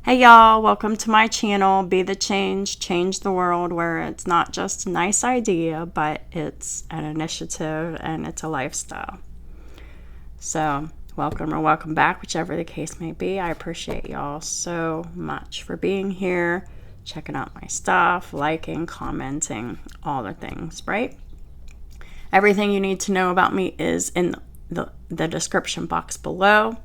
Hey y'all, welcome to my channel, Be the Change, Change the World, where it's not just a nice idea, but it's an initiative and it's a lifestyle. So, welcome or welcome back, whichever the case may be. I appreciate y'all so much for being here, checking out my stuff, liking, commenting, all the things, right? Everything you need to know about me is in the description box below.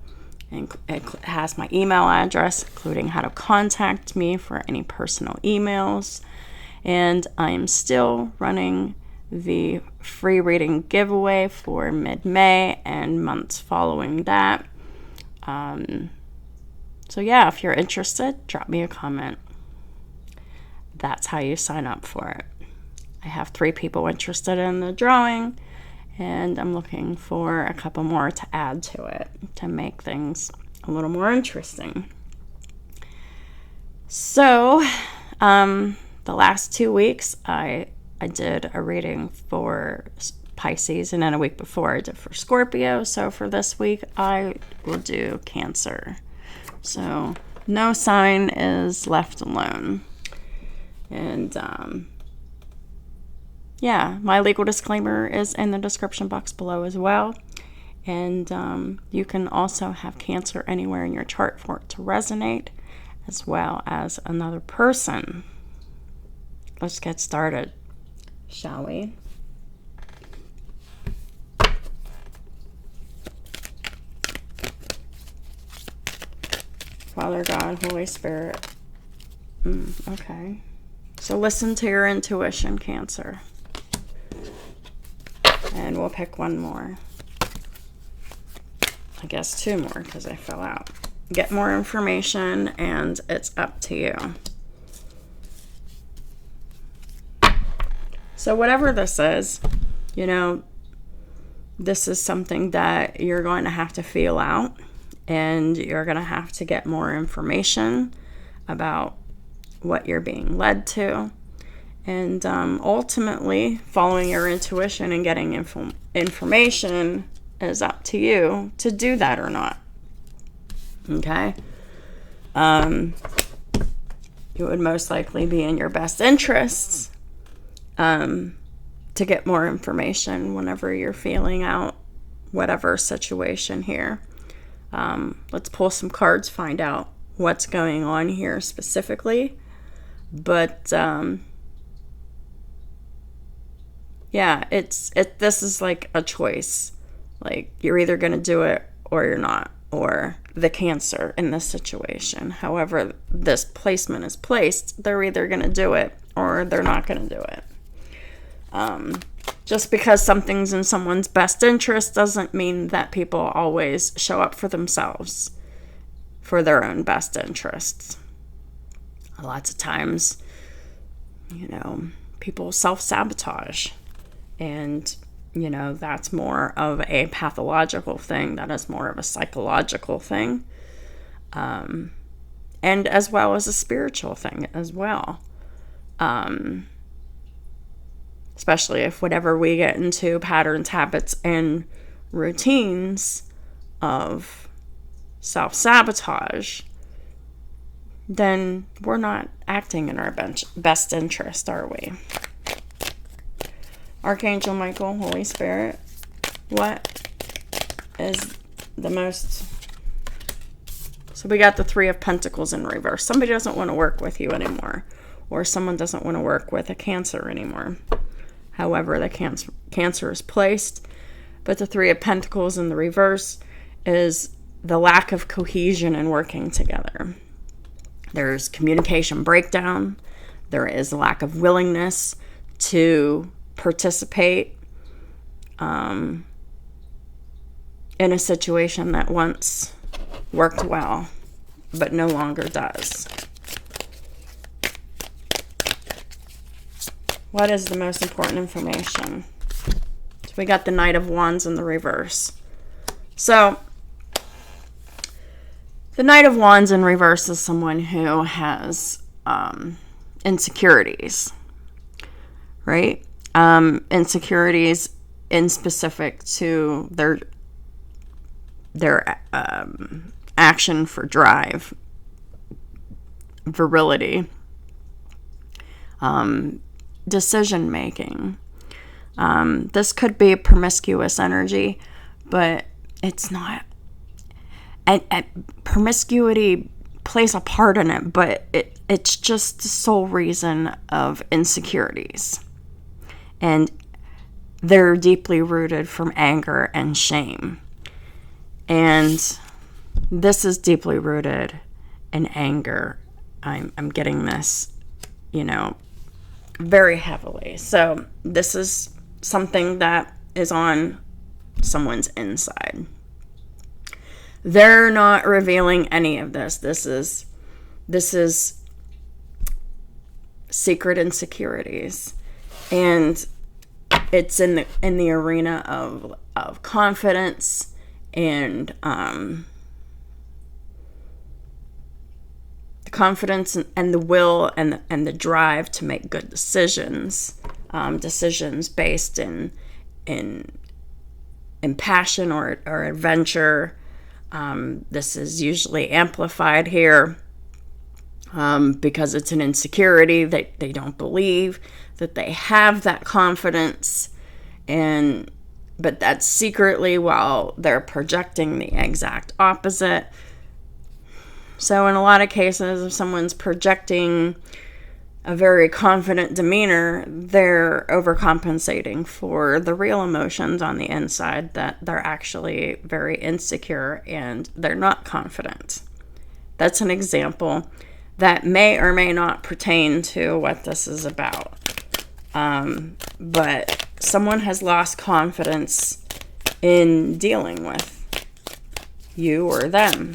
And it has my email address, including how to contact me for any personal emails. And I am still running the free reading giveaway for mid-May and months following that. So yeah, if you're interested, drop me a comment. That's how you sign up for it. I have 3 people interested in the drawing, and I'm looking for a couple more to add to it to make things a little more interesting. So, the last 2 weeks, I did a reading for Pisces, and then a week before I did for Scorpio. So for this week, I will do Cancer. So no sign is left alone. And yeah, my legal disclaimer is in the description box below as well. And you can also have Cancer anywhere in your chart for it to resonate, as well as another person. Let's get started, shall we? Father God, Holy Spirit. Okay. So listen to your intuition, Cancer. And we'll pick one more. I guess 2 more because I fell out. Get more information and it's up to you. So whatever this is, you know, this is something that you're going to have to feel out, and you're going to have to get more information about what you're being led to. And ultimately, following your intuition and getting information is up to you to do that or not. Okay? It would most likely be in your best interests to get more information whenever you're feeling out whatever situation here. Let's pull some cards, find out what's going on here specifically. But yeah, this is like a choice. Like, you're either going to do it or you're not, or the Cancer in this situation. However this placement is placed, they're either going to do it or they're not going to do it. Just because something's in someone's best interest doesn't mean that people always show up for themselves, for their own best interests. Lots of times, you know, people self-sabotage. And, you know, that's more of a pathological thing. That is more of a psychological thing. And as well as a spiritual thing as well. Especially if whenever we get into patterns, habits, and routines of self-sabotage, then we're not acting in our best interest, are we? Archangel Michael, Holy Spirit, what is the most... So we got the 3 of Pentacles in reverse. Somebody doesn't want to work with you anymore, or someone doesn't want to work with a Cancer anymore. However, the Cancer is placed, but the 3 of Pentacles in the reverse is the lack of cohesion and working together. There's communication breakdown. There is a lack of willingness to participate in a situation that once worked well, but no longer does. What is the most important information? So we got the Knight of Wands in the reverse. So the Knight of Wands in reverse is someone who has insecurities, right? Insecurities in specific to their action for drive. virility, decision making. This could be promiscuous energy, but it's not. And promiscuity plays a part in it, but it's just the sole reason of insecurities. And they're deeply rooted from anger and shame. And this is deeply rooted in anger. I'm getting this, very heavily. So this is something that is on someone's inside. They're not revealing any of this. This is secret insecurities. And it's in the arena of confidence and the confidence and the will and the drive to make good decisions, decisions based in passion or adventure. This is usually amplified here because it's an insecurity. They don't believe that they have that confidence, but that's secretly while they're projecting the exact opposite. So in a lot of cases, if someone's projecting a very confident demeanor, they're overcompensating for the real emotions on the inside, that they're actually very insecure and they're not confident. That's an example that may or may not pertain to what this is about. But someone has lost confidence in dealing with you or them.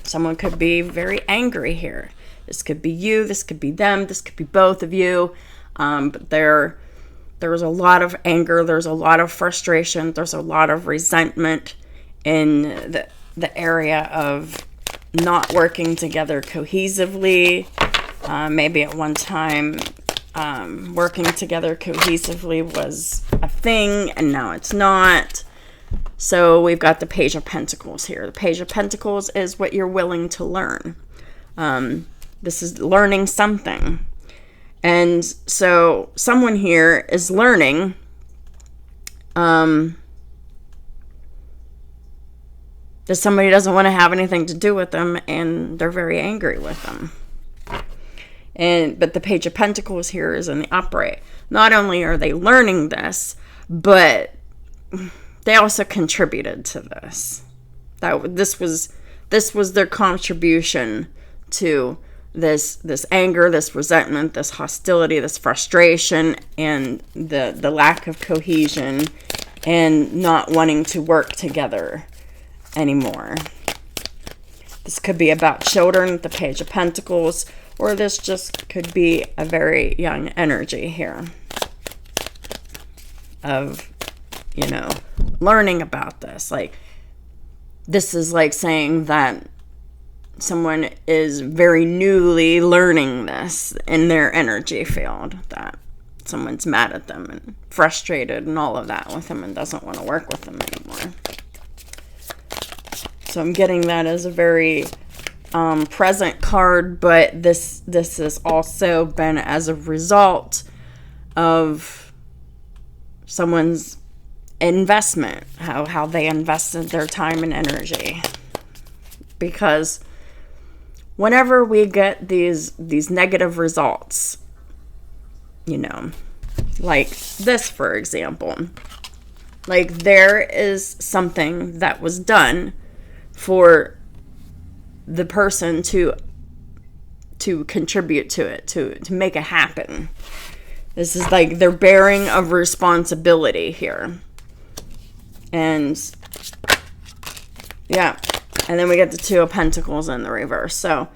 Someone could be very angry here. This could be you, this could be them, this could be both of you. But there's a lot of anger, there's a lot of frustration, there's a lot of resentment in the area of not working together cohesively. Maybe at one time working together cohesively was a thing and now it's not. So we've got the Page of Pentacles here. The Page of Pentacles is what you're willing to learn. This is learning something. And so someone here is learning that somebody doesn't want to have anything to do with them and they're very angry with them. But the Page of Pentacles here is in the upright. Not only are they learning this, but they also contributed to this. This was their contribution to this anger, this resentment, this hostility, this frustration, and the lack of cohesion and not wanting to work together anymore. This could be about children, the Page of Pentacles, or this just could be a very young energy here of, learning about this. Like, this is like saying that someone is very newly learning this in their energy field, that someone's mad at them and frustrated and all of that with them and doesn't want to work with them anymore. So I'm getting that as a very present card, but this has also been as a result of someone's investment, how they invested their time and energy. Because whenever we get these negative results, like this, for example, like there is something that was done for the person to contribute to it, to make it happen. This is like they're bearing of responsibility here. And yeah, and then we get the Two of Pentacles in the reverse. So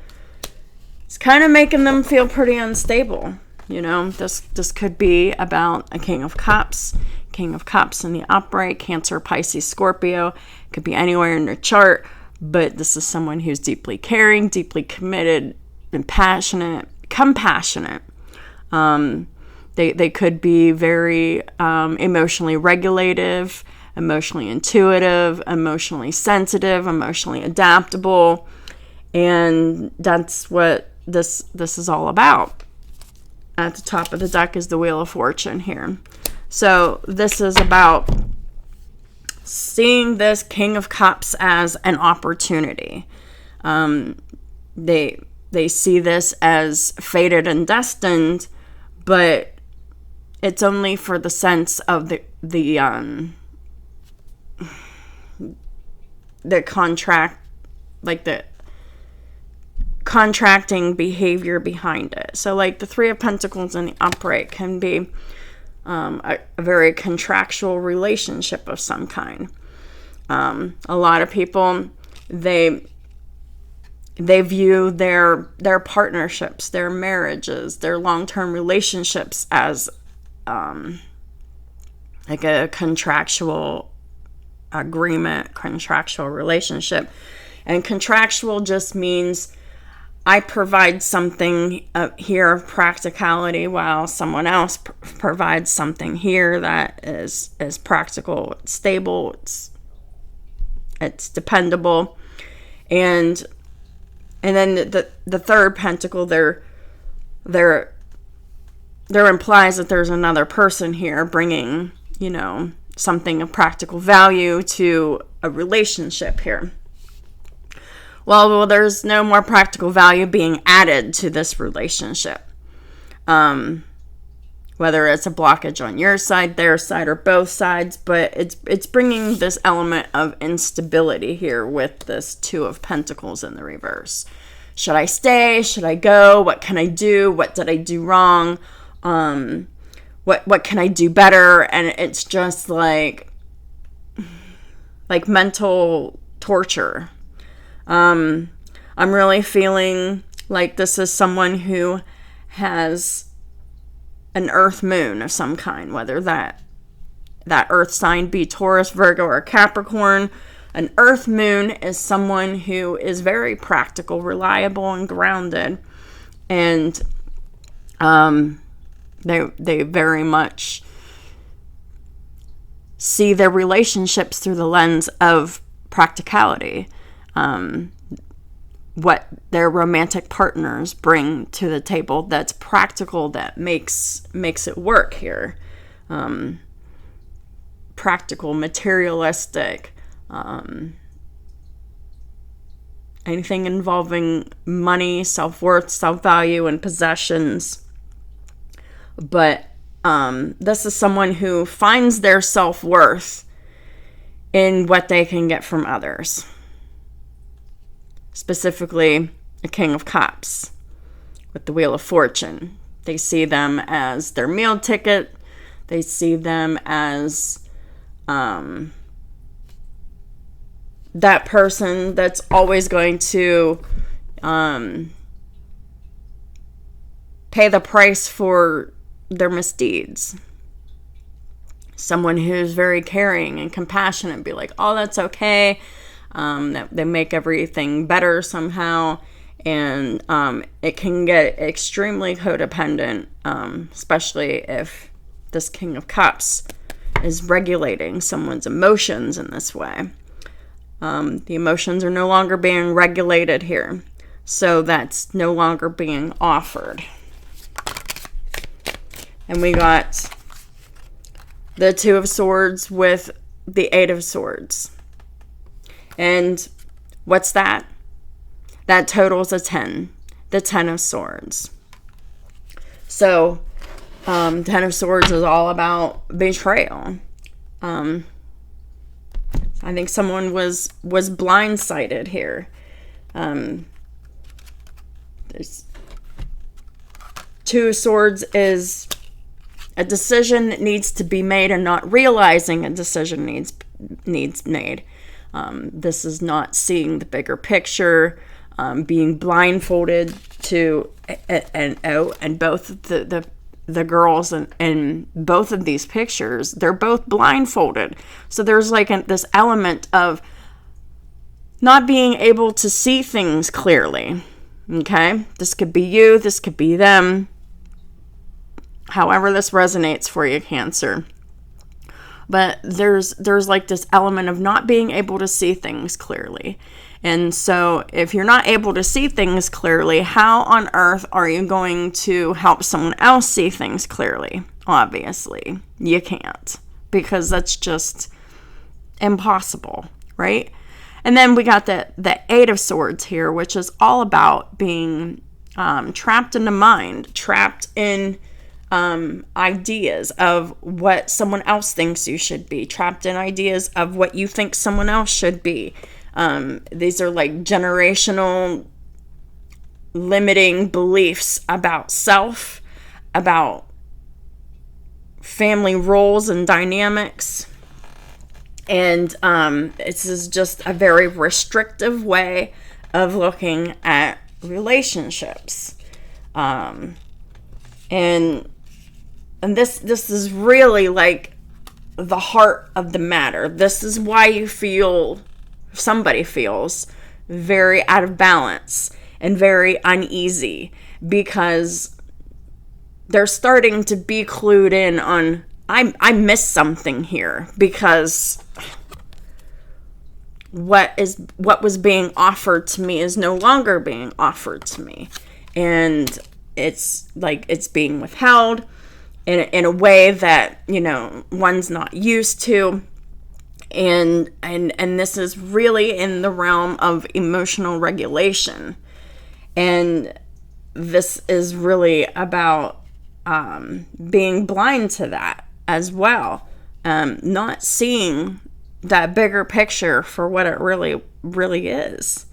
it's kind of making them feel pretty unstable. This could be about a King of Cups in the upright, Cancer, Pisces, Scorpio. It could be anywhere in your chart, but this is someone who's deeply caring, deeply committed, and compassionate. They could be very emotionally regulative, emotionally intuitive, emotionally sensitive, emotionally adaptable. And that's what this is all about. At the top of the deck is the Wheel of Fortune here. So this is about seeing this King of Cups as an opportunity. They see this as fated and destined, but it's only for the sense of the contract, like the contracting behavior behind it. So like the Three of Pentacles in the upright can be a very contractual relationship of some kind. A lot of people, they view their partnerships, their marriages, their long-term relationships as like a contractual agreement, contractual relationship. And contractual just means I provide something here of practicality while someone else provides something here that is practical, it's stable, it's dependable. And then the third pentacle there implies that there's another person here bringing, something of practical value to a relationship here. Well, there's no more practical value being added to this relationship. Whether it's a blockage on your side, their side, or both sides, but it's bringing this element of instability here with this Two of Pentacles in the reverse. Should I stay? Should I go? What can I do? What did I do wrong? What can I do better? And it's just like mental torture. I'm really feeling like this is someone who has an earth moon of some kind, whether that earth sign be Taurus, Virgo, or Capricorn. An earth moon is someone who is very practical, reliable, and grounded. And they very much see their relationships through the lens of practicality. What their romantic partners bring to the table that's practical, that makes it work here. Practical, materialistic, anything involving money, self-worth, self-value, and possessions. But this is someone who finds their self-worth in what they can get from others. Specifically, a King of Cups with the Wheel of Fortune. They see them as their meal ticket. They see them as that person that's always going to pay the price for their misdeeds. Someone who's very caring and compassionate, be like, oh, that's okay. That they make everything better somehow, and it can get extremely codependent, especially if this King of Cups is regulating someone's emotions in this way. The emotions are no longer being regulated here, so that's no longer being offered. And we got the Two of Swords with the Eight of Swords. And what's that? That totals a 10. The 10 of Swords. So, 10 of Swords is all about betrayal. I think someone was blindsided here. There's Two of Swords is a decision that needs to be made and not realizing a decision needs made. This is not seeing the bigger picture, being blindfolded to, and both the girls in both of these pictures, they're both blindfolded. So there's like this element of not being able to see things clearly. Okay? This could be you, this could be them. However this resonates for you, Cancer. but there's like this element of not being able to see things clearly. And so if you're not able to see things clearly, how on earth are you going to help someone else see things clearly? Obviously, you can't, because that's just impossible, right? And then we got the Eight of Swords here, which is all about being trapped in the mind, trapped in ideas of what someone else thinks you should be, trapped in ideas of what you think someone else should be. These are like generational limiting beliefs about self, about family roles and dynamics. And this is just a very restrictive way of looking at relationships. And this is really like the heart of the matter. This is why somebody feels very out of balance and very uneasy, because they're starting to be clued in on, I miss something here, because what was being offered to me is no longer being offered to me, and it's like it's being withheld in a way that, you know, one's not used to. And this is really in the realm of emotional regulation. And this is really about being blind to that as well. Not seeing that bigger picture for what it really is.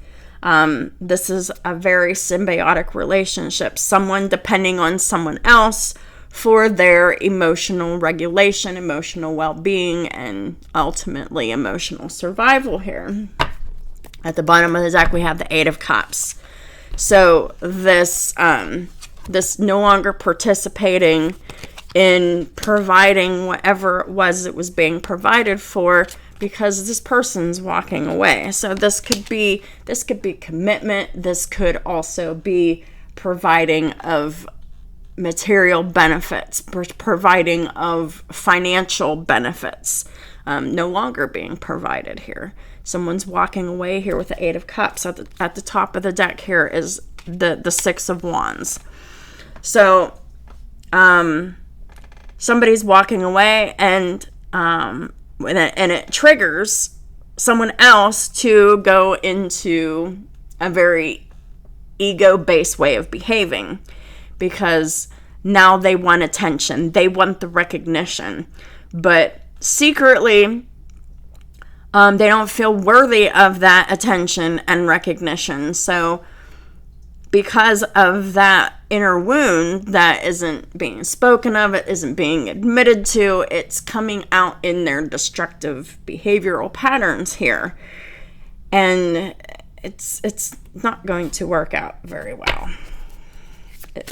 This is a very symbiotic relationship. Someone depending on someone else for their emotional regulation, emotional well-being, and ultimately emotional survival here. At the bottom of the deck, we have the Eight of Cups. So this no longer participating in providing whatever it was being provided for, because this person's walking away. So this could be commitment. This could also be providing of material benefits, providing of financial benefits, no longer being provided here. Someone's walking away here with the Eight of Cups. At the top of the deck here is the Six of Wands. So somebody's walking away, and it triggers someone else to go into a very ego-based way of behaving, because now they want attention, they want the recognition, but secretly they don't feel worthy of that attention and recognition. So because of that inner wound that isn't being spoken of, it isn't being admitted to, it's coming out in their destructive behavioral patterns here. And it's not going to work out very well.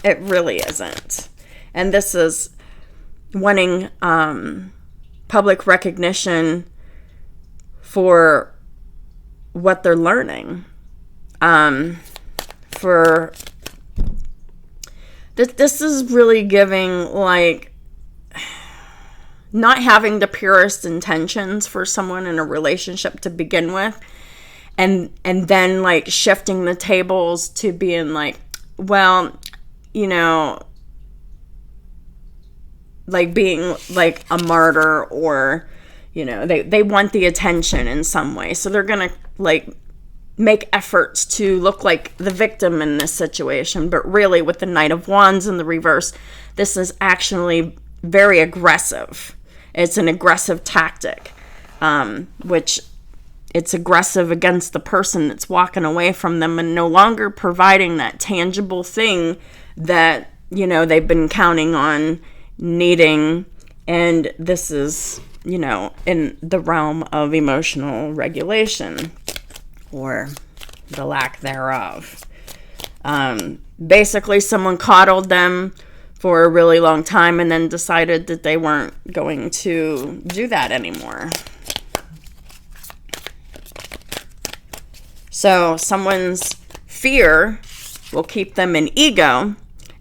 It really isn't. And this is wanting public recognition for what they're learning. For this is really giving, like, not having the purest intentions for someone in a relationship to begin with, and then like shifting the tables to being like, well, you know, like being like a martyr, or, you know, they want the attention in some way, so they're gonna like make efforts to look like the victim in this situation. But really, with the Knight of Wands in the reverse, this is actually very aggressive. It's an aggressive tactic, which it's aggressive against the person that's walking away from them and no longer providing that tangible thing that, you know, they've been counting on needing. And this is, you know, in the realm of emotional regulation, or the lack thereof. Basically, someone coddled them for a really long time and then decided that they weren't going to do that anymore. So someone's fear will keep them in ego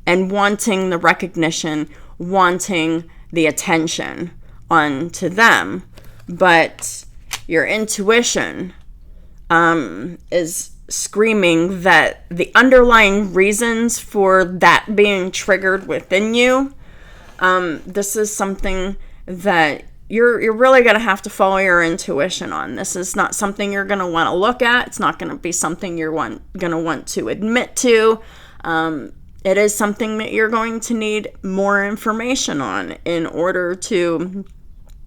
and wanting the recognition, wanting the attention, onto them. But your intuition is screaming that the underlying reasons for that being triggered within you, this is something that you're really going to have to follow your intuition on. This is not something you're going to want to look at. It's not going to be something you're going to want to admit to. It is something that you're going to need more information on in order to,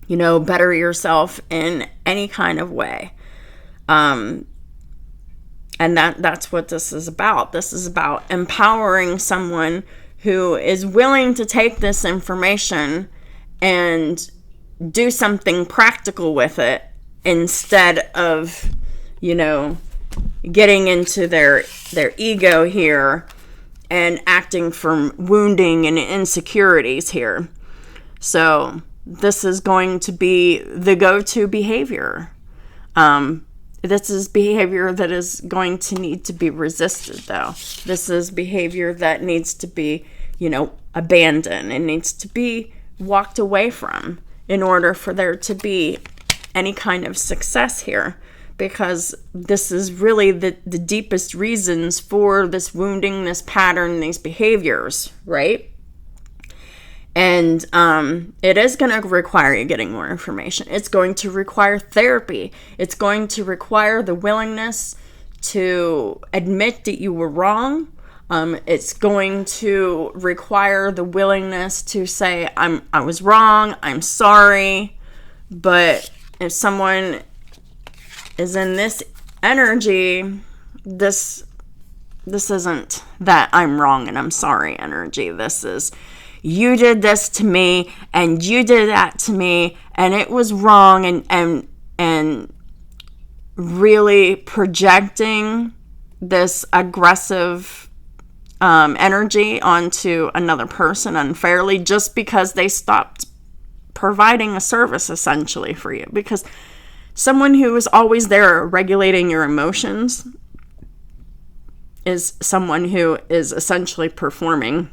better yourself in any kind of way. And that's what this is about. This is about empowering someone who is willing to take this information and do something practical with it instead of, getting into their ego here and acting from wounding and insecurities here. So this is going to be the go-to behavior. This is behavior that is going to need to be resisted, though. This is behavior that needs to be, abandoned. It needs to be walked away from in order for there to be any kind of success here. Because this is really the deepest reasons for this wounding, this pattern, these behaviors, right? And it is going to require you getting more information. It's going to require therapy. It's going to require the willingness to admit that you were wrong. It's going to require the willingness to say, I was wrong, I'm sorry. But if someone is in this energy, this isn't that I'm wrong and I'm sorry energy. This is, you did this to me and you did that to me and it was wrong, and really projecting this aggressive energy onto another person unfairly just because they stopped providing a service essentially for you. Because someone who is always there regulating your emotions is someone who is essentially performing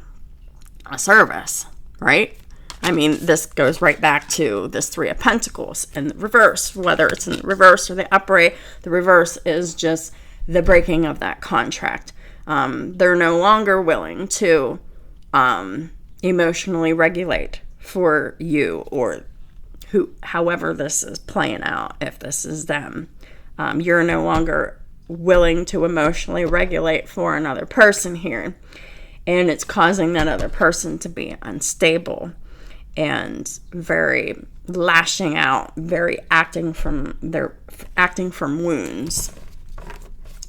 a service, right? I mean, this goes right back to this Three of Pentacles in the reverse. Whether it's in the reverse or the upright, the reverse is just the breaking of that contract. They're no longer willing to emotionally regulate for you, or however this is playing out. If this is them, you're no longer willing to emotionally regulate for another person here, and it's causing that other person to be unstable and very lashing out, very acting from wounds.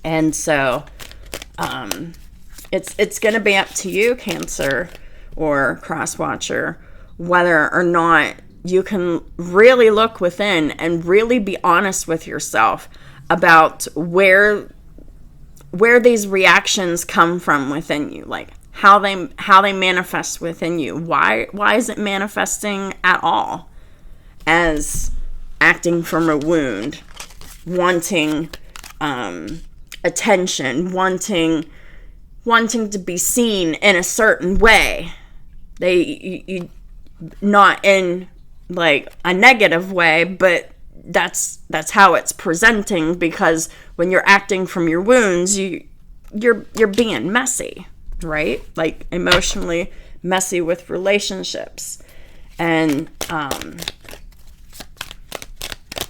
And so it's going to be up to you, Cancer or Cross Watcher, whether or not you can really look within and really be honest with yourself about where these reactions come from within you, like how they manifest within you. Why is it manifesting at all as acting from a wound, wanting attention, wanting to be seen in a certain way. You not in like a negative way, but that's how it's presenting, because when you're acting from your wounds, you're being messy, right? Like emotionally messy with relationships. And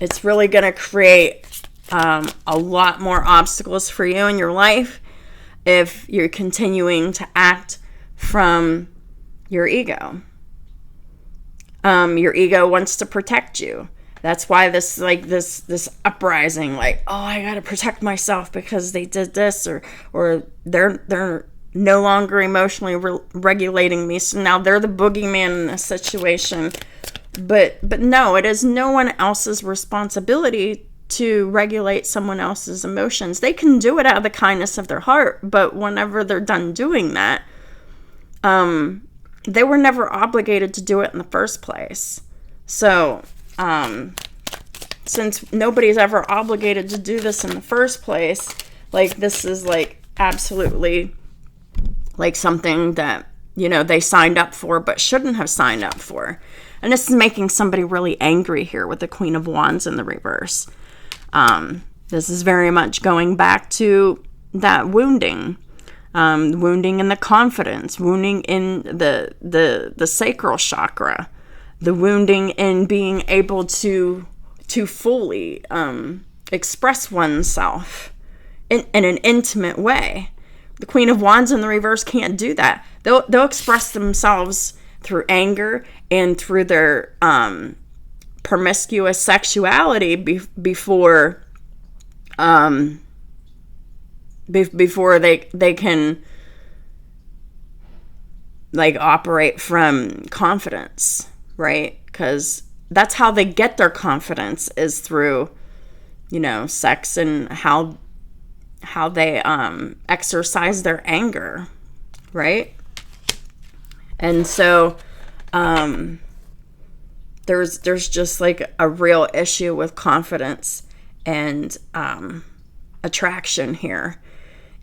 it's really going to create a lot more obstacles for you in your life if you're continuing to act from your ego. Your ego wants to protect you. That's why this uprising, like, oh, I gotta protect myself because they did this, or they're no longer emotionally regulating me, so now they're the boogeyman in this situation. But no, it is no one else's responsibility to regulate someone else's emotions. They can do it out of the kindness of their heart, but whenever they're done doing that, they were never obligated to do it in the first place. So, since nobody's ever obligated to do this in the first place, like, this is like absolutely like something that, they signed up for but shouldn't have signed up for. And this is making somebody really angry here with the Queen of Wands in the reverse. This is very much going back to that wounding. Wounding in the confidence, wounding in the sacral chakra, the wounding in being able to fully express oneself in an intimate way. The Queen of Wands in the reverse can't do that. They'll express themselves through anger and through their promiscuous sexuality before they can like operate from confidence, right? Because that's how they get their confidence, is through, sex, and how they exercise their anger, right? And so there's just like a real issue with confidence and attraction here.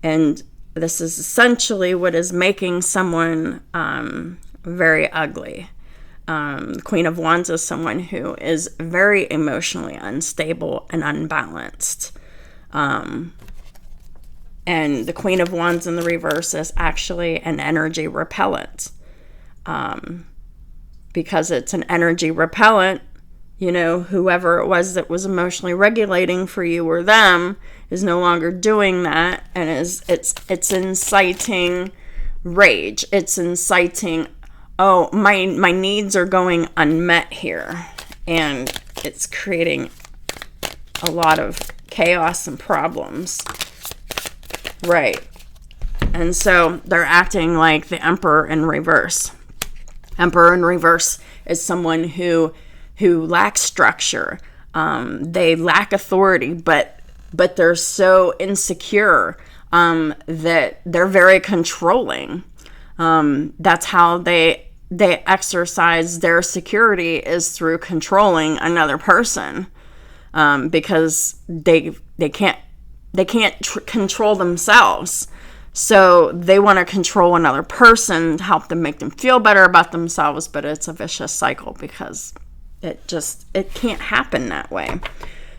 And this is essentially what is making someone very ugly. Queen of Wands is someone who is very emotionally unstable and unbalanced. And the Queen of Wands in the reverse is actually an energy repellent. Because it's an energy repellent, whoever it was that was emotionally regulating for you or them is no longer doing that, and it's inciting rage. It's inciting, oh, my needs are going unmet here, and it's creating a lot of chaos and problems, right? And so they're acting like the Emperor in reverse. Emperor in reverse is someone who lacks structure. They lack authority, but they're so insecure that they're very controlling. That's how they exercise their security, is through controlling another person, because they can't control themselves. So they want to control another person to help them, make them feel better about themselves, but it's a vicious cycle because it can't happen that way.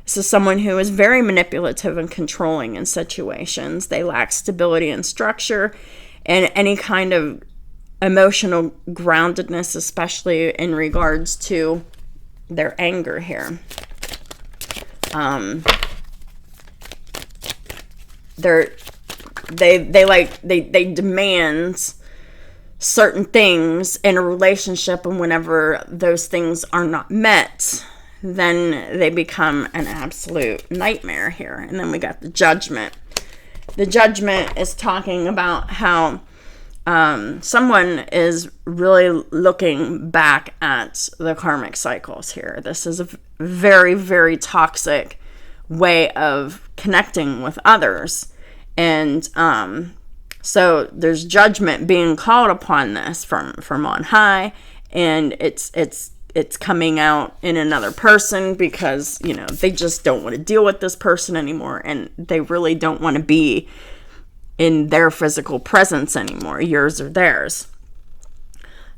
This is someone who is very manipulative and controlling in situations. They lack stability and structure and any kind of emotional groundedness, especially in regards to their anger here. They demand certain things in a relationship, and whenever those things are not met, then they become an absolute nightmare here. And then we got the Judgment. The Judgment is talking about how someone is really looking back at the karmic cycles here. This is a very, very toxic way of connecting with others. And so there's judgment being called upon this from on high, and it's coming out in another person because, they just don't want to deal with this person anymore, and they really don't want to be in their physical presence anymore, yours or theirs.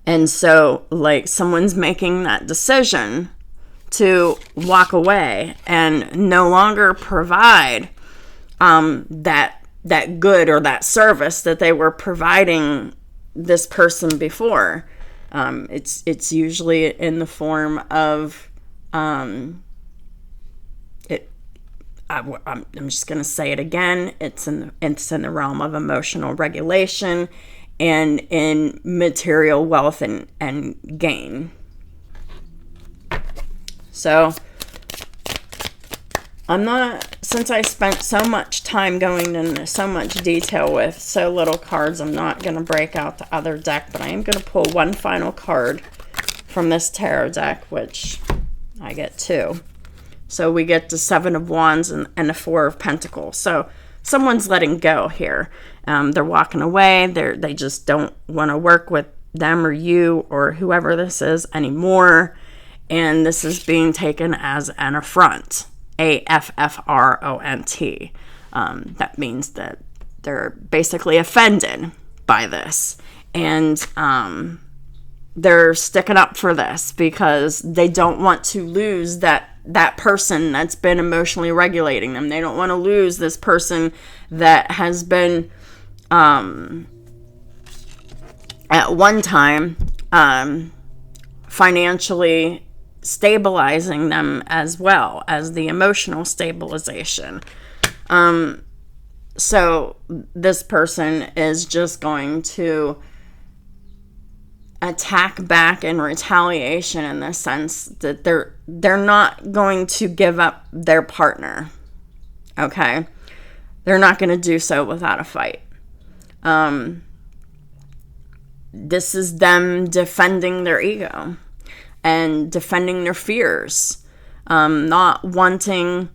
And so, like, someone's making that decision to walk away and no longer provide that good or that service that they were providing this person before. It's usually in the form of I'm just going to say it again. It's in the realm of emotional regulation and in material wealth and gain. So since I spent so much time going into so much detail with so little cards, I'm not going to break out the other deck, but I am going to pull one final card from this tarot deck, which I get two. So we get the Seven of Wands and the Four of Pentacles. So someone's letting go here. They're walking away. They just don't want to work with them or you or whoever this is anymore. And this is being taken as an affront. AFFRONT. That means that they're basically offended by this. And they're sticking up for this because they don't want to lose that person that's been emotionally regulating them. They don't want to lose this person that has been at one time financially stabilizing them as well as the emotional stabilization. So this person is just going to attack back in retaliation, in the sense that they're not going to give up their partner. Okay? They're not going to do so without a fight. This is them defending their ego and defending their fears, not wanting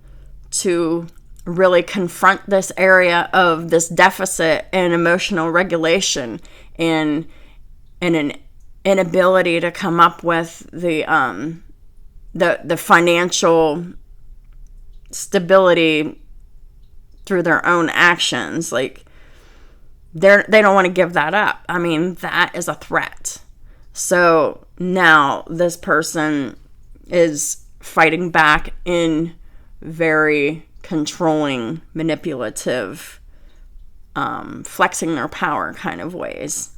to really confront this area of this deficit in emotional regulation and an inability to come up with the financial stability through their own actions. Like, they don't want to give that up. I mean, that is a threat. So now this person is fighting back in very controlling, manipulative, flexing their power kind of ways.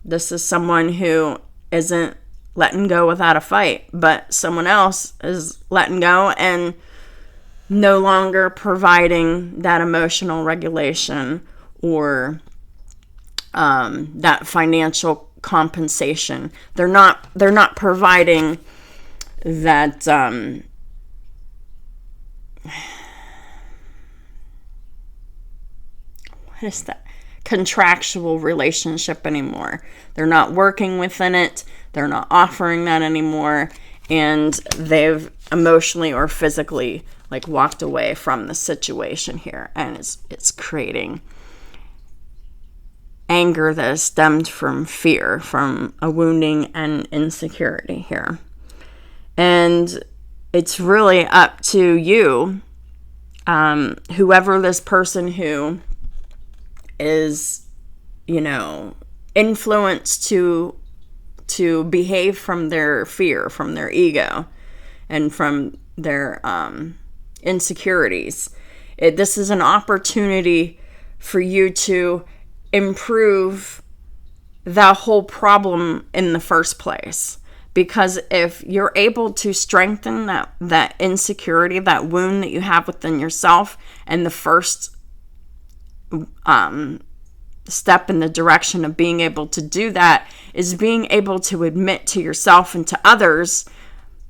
This is someone who isn't letting go without a fight, but someone else is letting go and no longer providing that emotional regulation or that financial compensation. They're not providing that what is that? Contractual relationship anymore. They're not working within it. They're not offering that anymore. And they've emotionally or physically walked away from the situation here. And it's creating anger that is stemmed from fear, from a wounding and insecurity here. And it's really up to you, whoever this person who is, influenced to behave from their fear, from their ego, and from their insecurities. This is an opportunity for you to improve the whole problem in the first place. Because if you're able to strengthen that insecurity, that wound that you have within yourself, and the first step in the direction of being able to do that is being able to admit to yourself and to others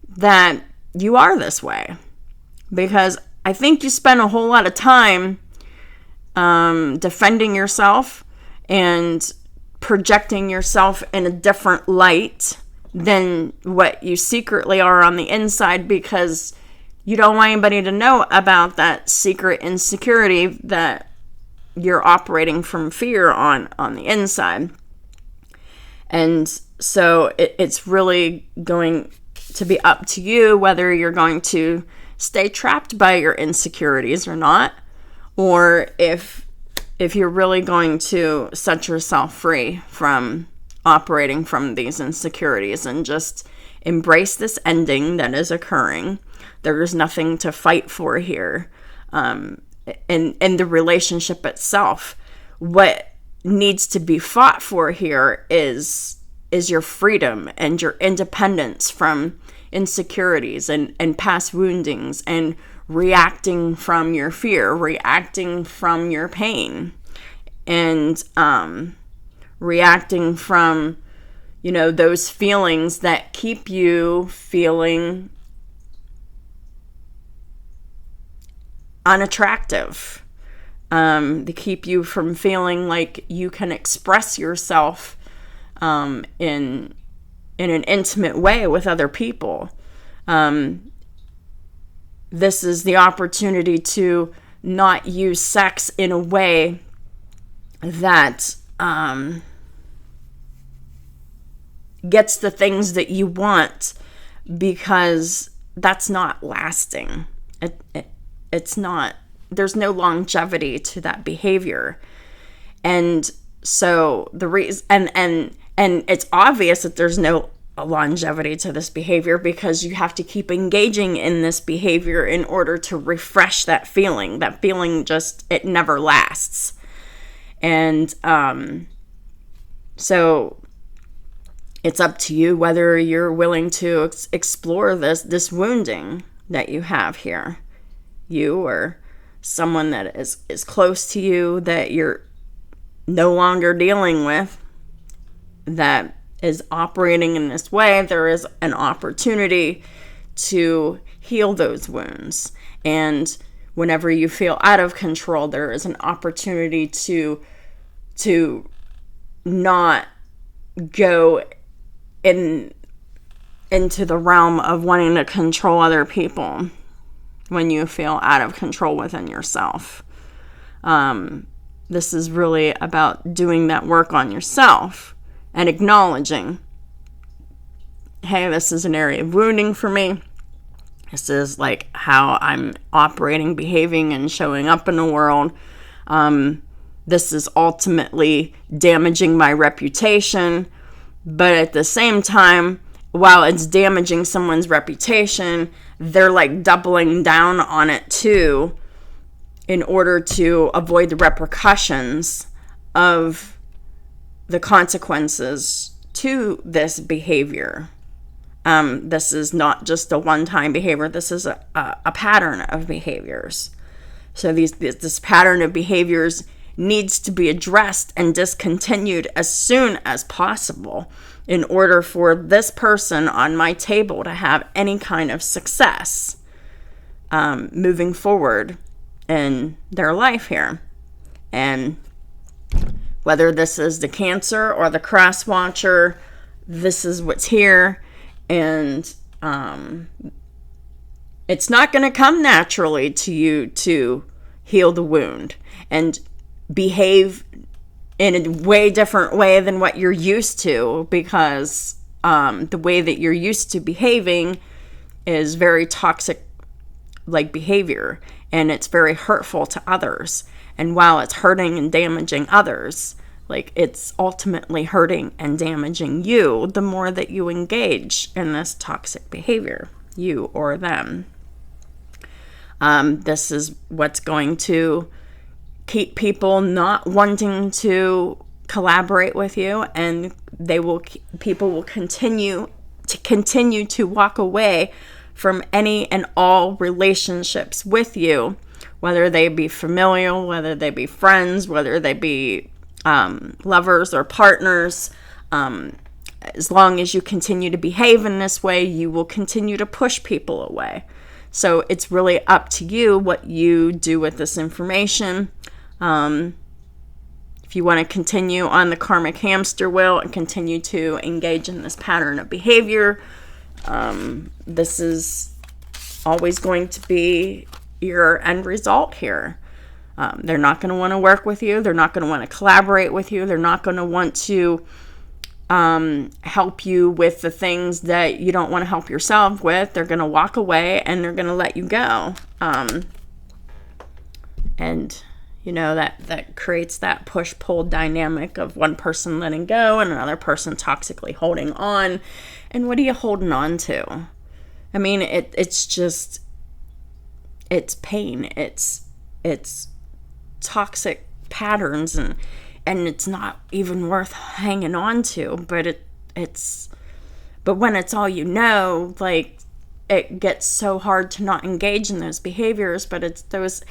that you are this way. Because I think you spend a whole lot of time defending yourself and projecting yourself in a different light than what you secretly are on the inside, because you don't want anybody to know about that secret insecurity that you're operating from fear on the inside. And so it's really going to be up to you whether you're going to stay trapped by your insecurities or not, or if you're really going to set yourself free from operating from these insecurities and just embrace this ending that is occurring. There's nothing to fight for here. In the relationship itself, what needs to be fought for here is your freedom and your independence from insecurities and past woundings, and reacting from your fear, reacting from your pain, and reacting from those feelings that keep you feeling unattractive. They keep you from feeling like you can express yourself in an intimate way with other people. This is the opportunity to not use sex in a way that gets the things that you want, because that's not lasting. It's not, there's no longevity to that behavior. And so the reason, and And it's obvious that there's no longevity to this behavior because you have to keep engaging in this behavior in order to refresh that feeling. That feeling just, it never lasts. And so it's up to you whether you're willing to explore this wounding that you have here. You or someone that is close to you that you're no longer dealing with, that is operating in this way, there is an opportunity to heal those wounds. And whenever you feel out of control, there is an opportunity to not go into the realm of wanting to control other people when you feel out of control within yourself. This is really about doing that work on yourself and acknowledging, hey, this is an area of wounding for me. This is like how I'm operating, behaving, and showing up in the world. This is ultimately damaging my reputation. But at the same time, while it's damaging someone's reputation, they're like doubling down on it too in order to avoid the repercussions of the consequences to this behavior. This is not just a one-time behavior. This is a pattern of behaviors. So this pattern of behaviors needs to be addressed and discontinued as soon as possible in order for this person on my table to have any kind of success moving forward in their life here. And whether this is the Cancer or the Cross Watcher, this is what's here. And it's not going to come naturally to you to heal the wound and behave in a way different way than what you're used to, because the way that you're used to behaving is very toxic like behavior, and it's very hurtful to others. And while it's hurting and damaging others, like it's ultimately hurting and damaging you the more that you engage in this toxic behavior, you or them. This is what's going to keep people not wanting to collaborate with you, and people will continue to walk away from any and all relationships with you, whether they be familial, whether they be friends, whether they be lovers or partners. As long as you continue to behave in this way, you will continue to push people away. So it's really up to you what you do with this information. If you want to continue on the karmic hamster wheel and continue to engage in this pattern of behavior, this is always going to be your end result here. They're not going to want to work with you. They're not going to want to collaborate with you. They're not going to want to help you with the things that you don't want to help yourself with. They're going to walk away and they're going to let you go. And you know, that creates that push-pull dynamic of one person letting go and another person toxically holding on. And what are you holding on to? I mean, it's just, it's pain. It's toxic patterns, and it's not even worth hanging on to. But but when it's all you know, like, it gets so hard to not engage in those behaviors. But it's those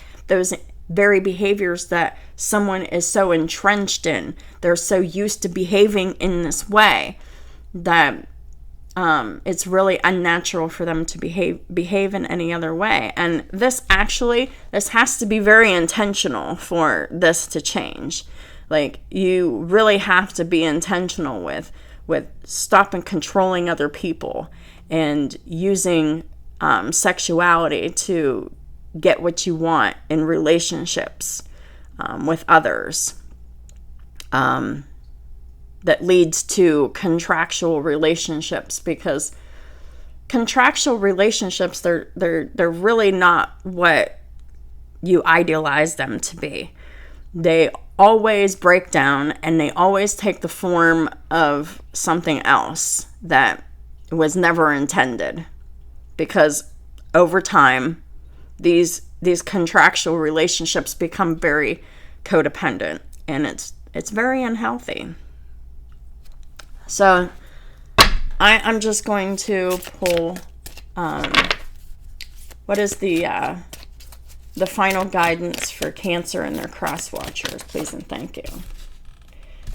very behaviors that someone is so entrenched in. They're so used to behaving in this way that it's really unnatural for them to behave in any other way. And this has to be very intentional for this to change. Like, you really have to be intentional with stopping controlling other people and using sexuality to get what you want in relationships with others. That leads to contractual relationships, because contractual relationships, they're really not what you idealize them to be. they always break down, and they always take the form of something else that was never intended, because over time these contractual relationships become very codependent, and it's very unhealthy. So I'm just going to pull what is the final guidance for Cancer and their cross watchers, please and thank you.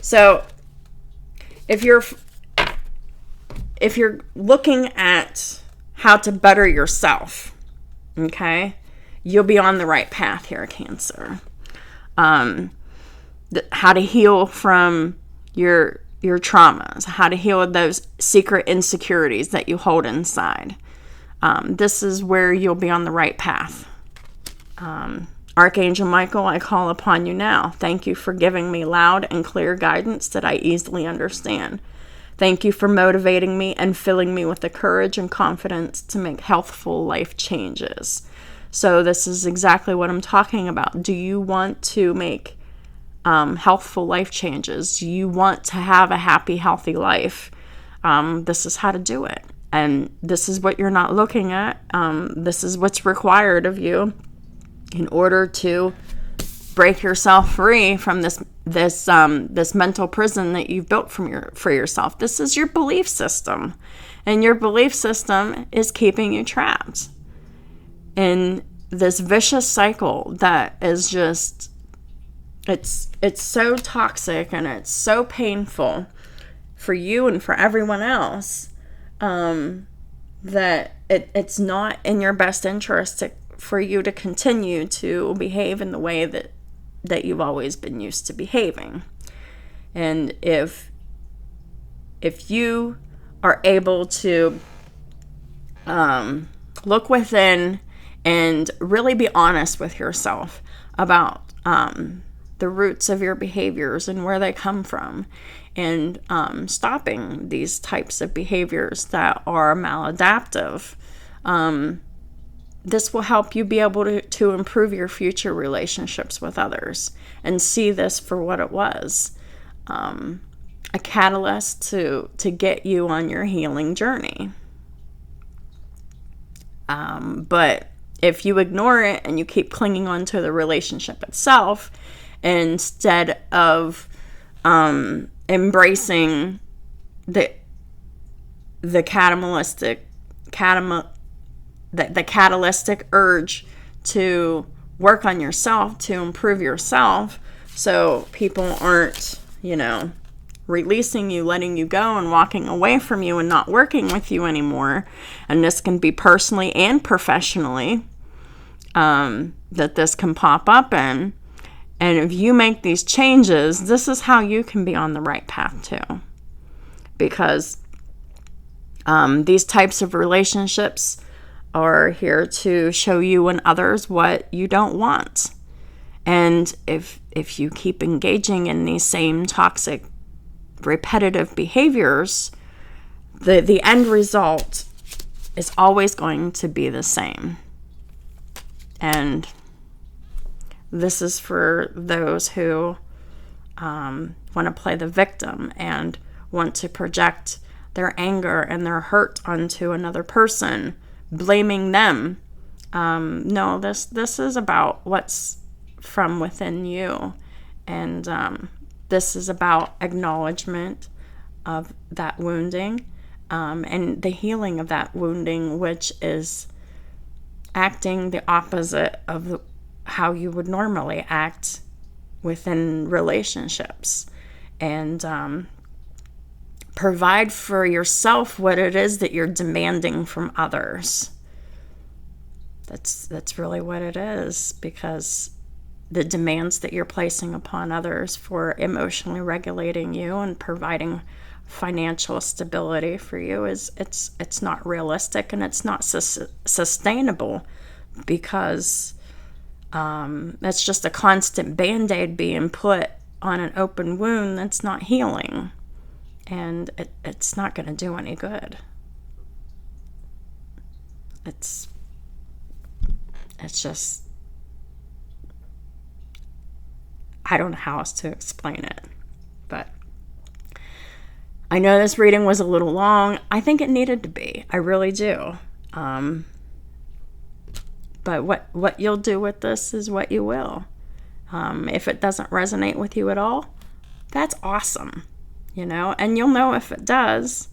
So if you're looking at how to better yourself, okay, you'll be on the right path here, Cancer. How to heal from your traumas, how to heal those secret insecurities that you hold inside. This is where you'll be on the right path. Archangel Michael, I call upon you now. Thank you for giving me loud and clear guidance that I easily understand. Thank you for motivating me and filling me with the courage and confidence to make healthful life changes. So this is exactly what I'm talking about. Do you want to make healthful life changes? Do you want to have a happy, healthy life? This is how to do it. And this is what you're not looking at. This is what's required of you in order to break yourself free from this mental prison that you've built for yourself. This is your belief system, and your belief system is keeping you trapped in this vicious cycle that is just it's so toxic, and it's so painful for you and for everyone else, that it's not in your best interest for you to continue to behave in the way that you've always been used to behaving. And if you are able to look within and really be honest with yourself about the roots of your behaviors and where they come from, and stopping these types of behaviors that are maladaptive, this will help you be able to improve your future relationships with others and see this for what it was, a catalyst to get you on your healing journey. But if you ignore it and you keep clinging on to the relationship itself instead of embracing the catalytic urge to work on yourself, to improve yourself, so people aren't, releasing you, letting you go, and walking away from you and not working with you anymore. And this can be personally and professionally, that this can pop up in. And if you make these changes, this is how you can be on the right path too. Because these types of relationships are here to show you and others what you don't want. And if you keep engaging in these same toxic, repetitive behaviors, the end result is always going to be the same. And this is for those who want to play the victim and want to project their anger and their hurt onto another person, blaming them. No, this is about what's from within you, and this is about acknowledgement of that wounding, and the healing of that wounding, which is acting the opposite of how you would normally act within relationships, and provide for yourself what it is that you're demanding from others. That's really what it is, because the demands that you're placing upon others for emotionally regulating you and providing financial stability for you it's not realistic, and it's not sustainable, because it's just a constant band-aid being put on an open wound that's not healing, and it's not going to do any good. It's just, I don't know how else to explain it. But I know this reading was a little long. I think it needed to be. I really do. But what you'll do with this is what you will. If it doesn't resonate with you at all, that's awesome, and you'll know if it does,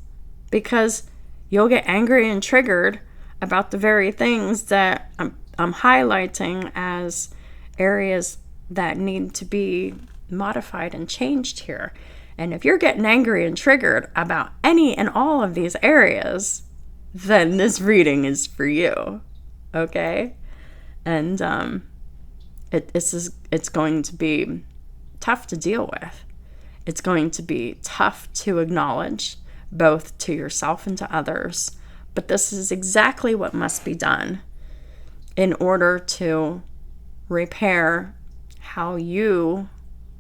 because you'll get angry and triggered about the very things that I'm highlighting as areas that need to be modified and changed here. And if you're getting angry and triggered about any and all of these areas, then this reading is for you, okay? And it's going to be tough to deal with. It's going to be tough to acknowledge, both to yourself and to others. But this is exactly what must be done in order to repair how you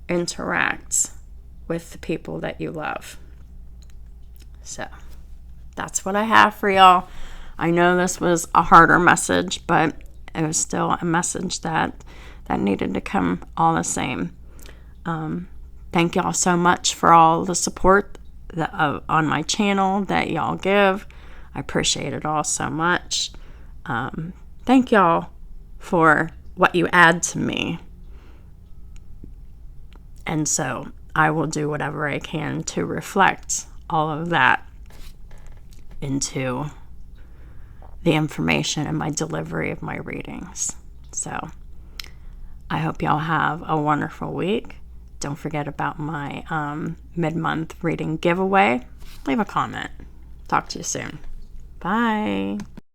interact with the people that you love. So that's what I have for y'all. I know this was a harder message, but it was still a message that needed to come all the same. Thank y'all so much for all the support on my channel that y'all give. I appreciate it all so much. Thank y'all for what you add to me. And so I will do whatever I can to reflect all of that into the information and my delivery of my readings. So I hope y'all have a wonderful week. Don't forget about my mid-month reading giveaway. Leave a comment. Talk to you soon. Bye.